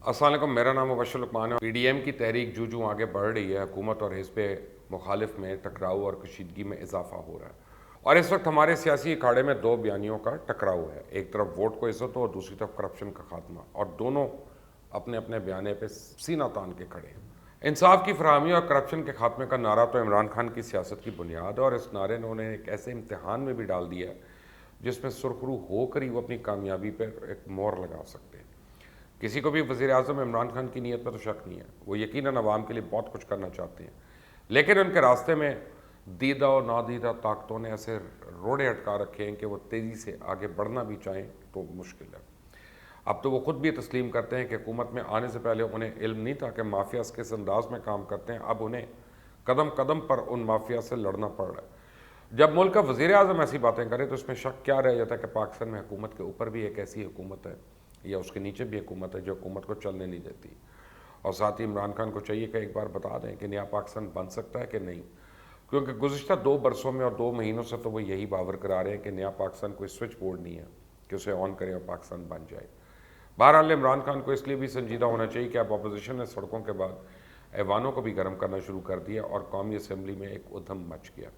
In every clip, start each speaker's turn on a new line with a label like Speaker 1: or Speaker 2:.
Speaker 1: السلام علیکم، میرا نام مبشر لقمان ہے۔ پی ڈی ایم کی تحریک جو آگے بڑھ رہی ہے، حکومت اور حزب مخالف میں ٹکراؤ اور کشیدگی میں اضافہ ہو رہا ہے، اور اس وقت ہمارے سیاسی اکھاڑے میں دو بیانیوں کا ٹکراؤ ہے۔ ایک طرف ووٹ کو عزت ہو اور دوسری طرف کرپشن کا خاتمہ، اور دونوں اپنے اپنے بیانے پہ سینہ تان کے کھڑے ہیں۔ انصاف کی فراہمی اور کرپشن کے خاتمے کا نعرہ تو عمران خان کی سیاست کی بنیاد ہے، اور اس نعرے نے انہیں ایک ایسے امتحان میں بھی ڈال دیا ہے جس میں سرخرو ہو کر ہی وہ اپنی کامیابی پر ایک مہر لگا سکتے ہیں۔ کسی کو بھی وزیر اعظم عمران خان کی نیت پر تو شک نہیں ہے، وہ یقیناً عوام کے لیے بہت کچھ کرنا چاہتے ہیں، لیکن ان کے راستے میں دیدہ اور نادیدہ طاقتوں نے ایسے روڑے اٹکا رکھے ہیں کہ وہ تیزی سے آگے بڑھنا بھی چاہیں تو مشکل ہے۔ اب تو وہ خود بھی تسلیم کرتے ہیں کہ حکومت میں آنے سے پہلے انہیں علم نہیں تھا کہ مافیاز کس انداز میں کام کرتے ہیں، اب انہیں قدم قدم پر ان مافیا سے لڑنا پڑ رہا ہے۔ جب ملک کا وزیر اعظم ایسی باتیں کرے تو اس میں شک کیا رہ جاتا ہے کہ پاکستان میں حکومت کے اوپر بھی ایک ایسی حکومت ہے یا اس کے نیچے بھی حکومت ہے جو حکومت کو چلنے نہیں دیتی، اور ساتھ ہی عمران خان کو چاہیے کہ ایک بار بتا دیں کہ نیا پاکستان بن سکتا ہے کہ نہیں، کیونکہ گزشتہ 2 برسوں میں اور 2 مہینوں سے تو وہ یہی باور کرا رہے ہیں کہ نیا پاکستان کوئی سوئچ بورڈ نہیں ہے کہ اسے آن کریں اور پاکستان بن جائے۔ بہرحال عمران خان کو اس لیے بھی سنجیدہ ہونا چاہیے کہ اب اپوزیشن نے سڑکوں کے بعد ایوانوں کو بھی گرم کرنا شروع کر دیا اور قومی اسمبلی میں ایک ادھم مچ گیا۔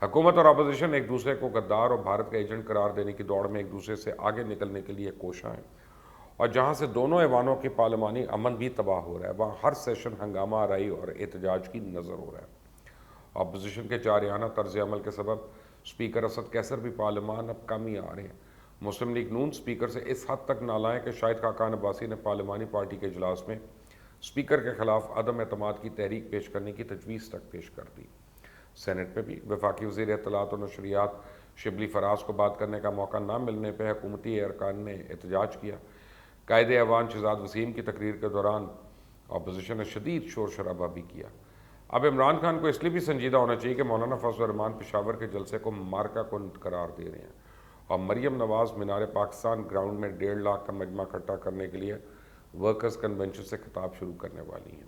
Speaker 1: حکومت اور اپوزیشن ایک دوسرے کو غدار اور بھارت کا ایجنٹ قرار دینے کی دوڑ میں ایک دوسرے سے آگے نکلنے کے لیے کوشاں ہیں، اور جہاں سے دونوں ایوانوں کی پارلیمانی امن بھی تباہ ہو رہا ہے، وہاں ہر سیشن ہنگامہ آرائی اور احتجاج کی نظر ہو رہا ہے۔ اپوزیشن کے جارحانہ طرز عمل کے سبب اسپیکر اسد کیسر بھی پارلیمان اب کم ہی آ رہے ہیں۔ مسلم لیگ نون اسپیکر سے اس حد تک نالاں ہے کہ شاہد خاقان عباسی نے پارلیمانی پارٹی کے اجلاس میں اسپیکر کے خلاف عدم اعتماد کی تحریک پیش کرنے کی تجویز تک پیش کر دی۔ سینٹ میں بھی وفاقی وزیر اطلاعات اور نشریات شبلی فراز کو بات کرنے کا موقع نہ ملنے پہ حکومتی ارکان نے احتجاج کیا۔ قائد ایوان شہزاد وسیم کی تقریر کے دوران اپوزیشن نے شدید شور شرابہ بھی کیا۔ اب عمران خان کو اس لیے بھی سنجیدہ ہونا چاہیے کہ مولانا فضل الرحمان پشاور کے جلسے کو مارکا کن قرار دے رہے ہیں، اور مریم نواز مینار پاکستان گراؤنڈ میں 1.5 لاکھ کا مجمع اکٹھا کرنے کے لیے ورکرز کنونشن سے خطاب شروع کرنے والی ہیں۔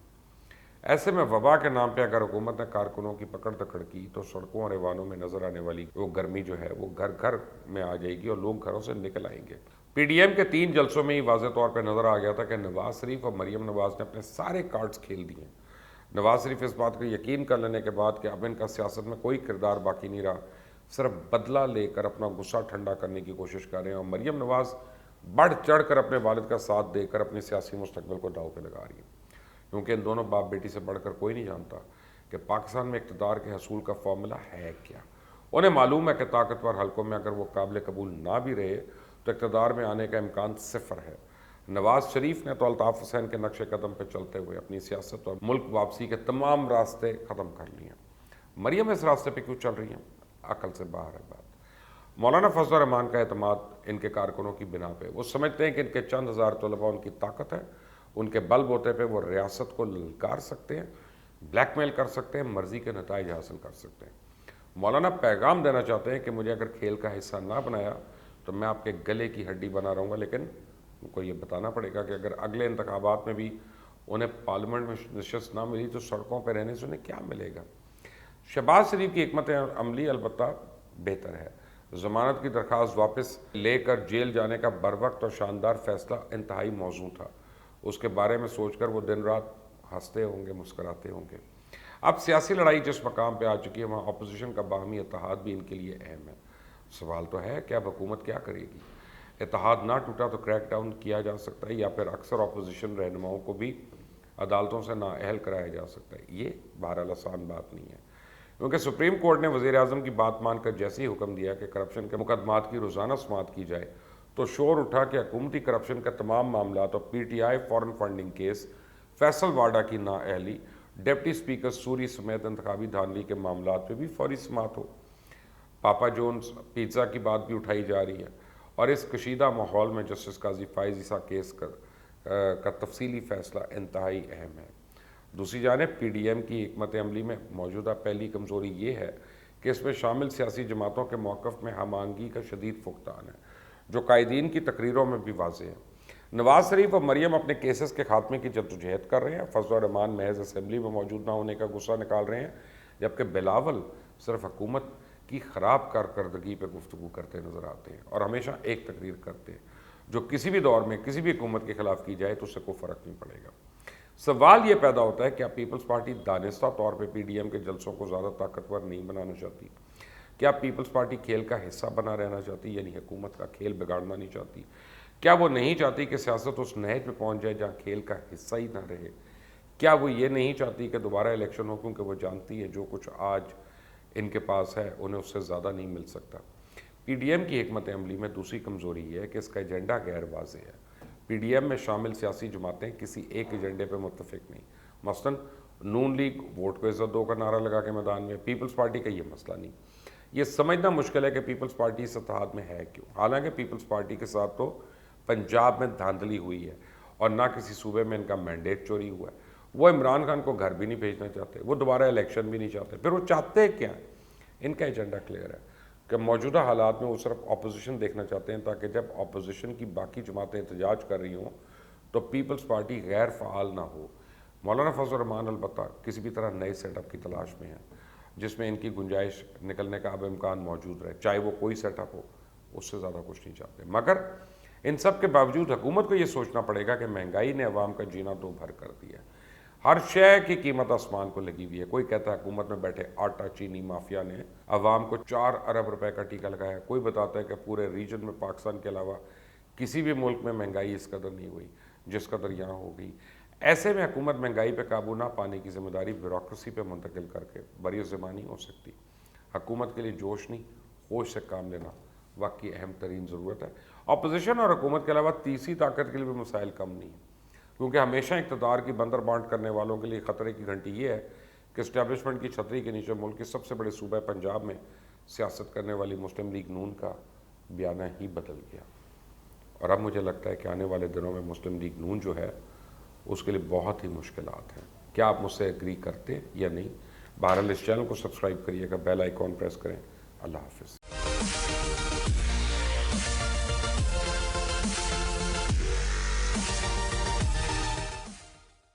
Speaker 1: ایسے میں وبا کے نام پہ اگر حکومت نے کارکنوں کی پکڑ دکڑ کی تو سڑکوں اور ایوانوں میں نظر آنے والی وہ گرمی جو ہے وہ گھر گھر میں آ جائے گی اور لوگ گھروں سے نکل آئیں گے۔ پی ڈی ایم کے 3 جلسوں میں ہی واضح طور پہ نظر آ گیا تھا کہ نواز شریف اور مریم نواز نے اپنے سارے کارڈز کھیل دیے ہیں۔ نواز شریف اس بات کو یقین کر لینے کے بعد کہ اب ان کا سیاست میں کوئی کردار باقی نہیں رہا، صرف بدلہ لے کر اپنا غصہ ٹھنڈا کرنے کی کوشش کر رہے ہیں، اور مریم نواز بڑھ چڑھ کر اپنے والد کا ساتھ دے کر اپنے سیاسی مستقبل کو داؤ پہ لگا رہی ہیں، کیونکہ ان دونوں باپ بیٹی سے بڑھ کر کوئی نہیں جانتا کہ پاکستان میں اقتدار کے حصول کا فارمولہ ہے کیا۔ انہیں معلوم ہے کہ طاقتور حلقوں میں اگر وہ قابل قبول نہ بھی رہے تو اقتدار میں آنے کا امکان صفر ہے۔ نواز شریف نے تو الطاف حسین کے نقش قدم پہ چلتے ہوئے اپنی سیاست اور ملک واپسی کے تمام راستے ختم کر لیے ہیں۔ مریم اس راستے پہ کیوں چل رہی ہیں؟ عقل سے باہر ہے بات۔ مولانا فضل الرحمان کا اعتماد ان کے کارکنوں کی بنا پہ، وہ سمجھتے ہیں کہ ان کے چند ہزار طلباء ان کی طاقت ہے، ان کے بل بوتے پہ وہ ریاست کو للکار سکتے ہیں، بلیک میل کر سکتے ہیں، مرضی کے نتائج حاصل کر سکتے ہیں۔ مولانا پیغام دینا چاہتے ہیں کہ مجھے اگر کھیل کا حصہ نہ بنایا تو میں آپ کے گلے کی ہڈی بنا رہوں گا، لیکن ان کو یہ بتانا پڑے گا کہ اگر اگلے انتخابات میں بھی انہیں پارلیمنٹ میں نشست نہ ملی تو سڑکوں پہ رہنے سے انہیں کیا ملے گا۔ شہباز شریف کی حکمت عملی البتہ بہتر ہے۔ ضمانت کی درخواست واپس لے کر جیل جانے کا بروقت اور شاندار فیصلہ انتہائی موزوں تھا، اس کے بارے میں سوچ کر وہ دن رات ہنستے ہوں گے، مسکراتے ہوں گے۔ اب سیاسی لڑائی جس مقام پہ آ چکی ہے وہاں اپوزیشن کا باہمی اتحاد بھی ان کے لیے اہم ہے۔ سوال تو ہے کہ اب حکومت کیا کرے گی؟ اتحاد نہ ٹوٹا تو کریک ڈاؤن کیا جا سکتا ہے، یا پھر اکثر اپوزیشن رہنماؤں کو بھی عدالتوں سے نااہل کرایا جا سکتا ہے۔ یہ بہرحال آسان بات نہیں ہے، کیونکہ سپریم کورٹ نے وزیر اعظم کی بات مان کر جیسے ہی حکم دیا کہ کرپشن کے مقدمات کی روزانہ سماعت کی جائے تو شور اٹھا کہ حکومتی کرپشن کے تمام معاملات اور P T I foreign funding case, Faisal Vawda کی نااہلی، ڈپٹی اسپیکر سوری سمیت انتخابی دھاندلی کے معاملات پہ بھی فوری سماعت ہو۔ پاپا جونز پیزا کی بات بھی اٹھائی جا رہی ہے، اور اس کشیدہ ماحول میں جسٹس قاضی فائز عیسیٰ کیس کا تفصیلی فیصلہ انتہائی اہم ہے۔ دوسری جانب پی ڈی ایم کی حکمت عملی میں موجودہ پہلی کمزوری یہ ہے کہ اس میں شامل سیاسی جماعتوں کے موقف میں ہم آہنگی کا شدید فقدان ہے، جو قائدین کی تقریروں میں بھی واضح ہے۔ نواز شریف اور مریم اپنے کیسز کے خاتمے کی جدوجہد کر رہے ہیں، فضل الرحمان محض اسمبلی میں موجود نہ ہونے کا غصہ نکال رہے ہیں، جبکہ بلاول صرف حکومت کی خراب کارکردگی پہ گفتگو کرتے نظر آتے ہیں اور ہمیشہ ایک تقریر کرتے ہیں۔ جو کسی بھی دور میں کسی بھی حکومت کے خلاف کی جائے تو اس سے کوئی فرق نہیں پڑے گا۔ سوال یہ پیدا ہوتا ہے کہ آپ پیپلز پارٹی دانستہ طور پہ پی ڈی ایم کے جلسوں کو زیادہ طاقتور نہیں بنانا چاہتی؟ کیا پیپلز پارٹی کھیل کا حصہ بنا رہنا چاہتی، یعنی حکومت کا کھیل بگاڑنا نہیں چاہتی؟ کیا وہ نہیں چاہتی کہ سیاست اس نہج پہ پہنچ جائے جہاں کھیل کا حصہ ہی نہ رہے؟ کیا وہ یہ نہیں چاہتی کہ دوبارہ الیکشن ہو، کیونکہ وہ جانتی ہے جو کچھ آج ان کے پاس ہے انہیں اس سے زیادہ نہیں مل سکتا؟ پی ڈی ایم کی حکمت عملی میں دوسری کمزوری یہ ہے کہ اس کا ایجنڈا غیر واضح ہے۔ پی ڈی ایم میں شامل سیاسی جماعتیں کسی ایک ایجنڈے پہ متفق نہیں۔ مثلاً نون لیگ ووٹ کو عزت دو کا نعرہ لگا کے میدان میں، پیپلز پارٹی کا یہ مسئلہ نہیں۔ یہ سمجھنا مشکل ہے کہ پیپلز پارٹی اس اتحاد میں ہے کیوں، حالانکہ پیپلز پارٹی کے ساتھ تو پنجاب میں دھاندلی ہوئی ہے اور نہ کسی صوبے میں ان کا مینڈیٹ چوری ہوا ہے۔ وہ عمران خان کو گھر بھی نہیں بھیجنا چاہتے، وہ دوبارہ الیکشن بھی نہیں چاہتے، پھر وہ چاہتے کیا ہیں؟ ان کا ایجنڈا کلیئر ہے کہ موجودہ حالات میں وہ صرف اپوزیشن دیکھنا چاہتے ہیں، تاکہ جب اپوزیشن کی باقی جماعتیں احتجاج کر رہی ہوں تو پیپلز پارٹی غیر فعال نہ ہو۔ مولانا فضل الرحمان البتہ کسی بھی طرح نئے سیٹ اپ کی تلاش میں ہیں جس میں ان کی گنجائش نکلنے کا اب امکان موجود رہے، چاہے وہ کوئی سیٹ اپ ہو، اس سے زیادہ کچھ نہیں چاہتے۔ مگر ان سب کے باوجود حکومت کو یہ سوچنا پڑے گا کہ مہنگائی نے عوام کا جینا دو بھر کر دیا ہے، ہر شے کی قیمت آسمان کو لگی ہوئی ہے۔ کوئی کہتا ہے حکومت میں بیٹھے آٹا چینی مافیا نے عوام کو 4 ارب روپے کا ٹیکہ لگایا، کوئی بتاتا ہے کہ پورے ریجن میں پاکستان کے علاوہ کسی بھی ملک میں مہنگائی اس قدر نہیں ہوئی جس قدر یہاں ہو گئی۔ ایسے میں حکومت مہنگائی پہ قابو نہ پانے کی ذمہ داری بیوروکریسی پہ منتقل کر کے بری زبانی ہو سکتی۔ حکومت کے لیے جوش نہیں، ہوش سے کام لینا وقت کی اہم ترین ضرورت ہے۔ اپوزیشن اور حکومت کے علاوہ تیسری طاقت کے لیے بھی مسائل کم نہیں ہیں، کیونکہ ہمیشہ اقتدار کی بندر بانٹ کرنے والوں کے لیے خطرے کی گھنٹی یہ ہے کہ اسٹیبلشمنٹ کی چھتری کے نیچے ملک کے سب سے بڑے صوبہ پنجاب میں سیاست کرنے والی مسلم لیگ نون کا بیانہ ہی بدل گیا، اور اب مجھے لگتا ہے کہ آنے والے دنوں میں مسلم لیگ نون جو ہے اس کے لیے بہت ہی مشکلات ہیں۔ کیا آپ مجھ سے ایگری کرتے یا نہیں؟ بہرحال اس چینل کو سبسکرائب کریے گا، بیل آئیکن پریس کریں۔ اللہ حافظ۔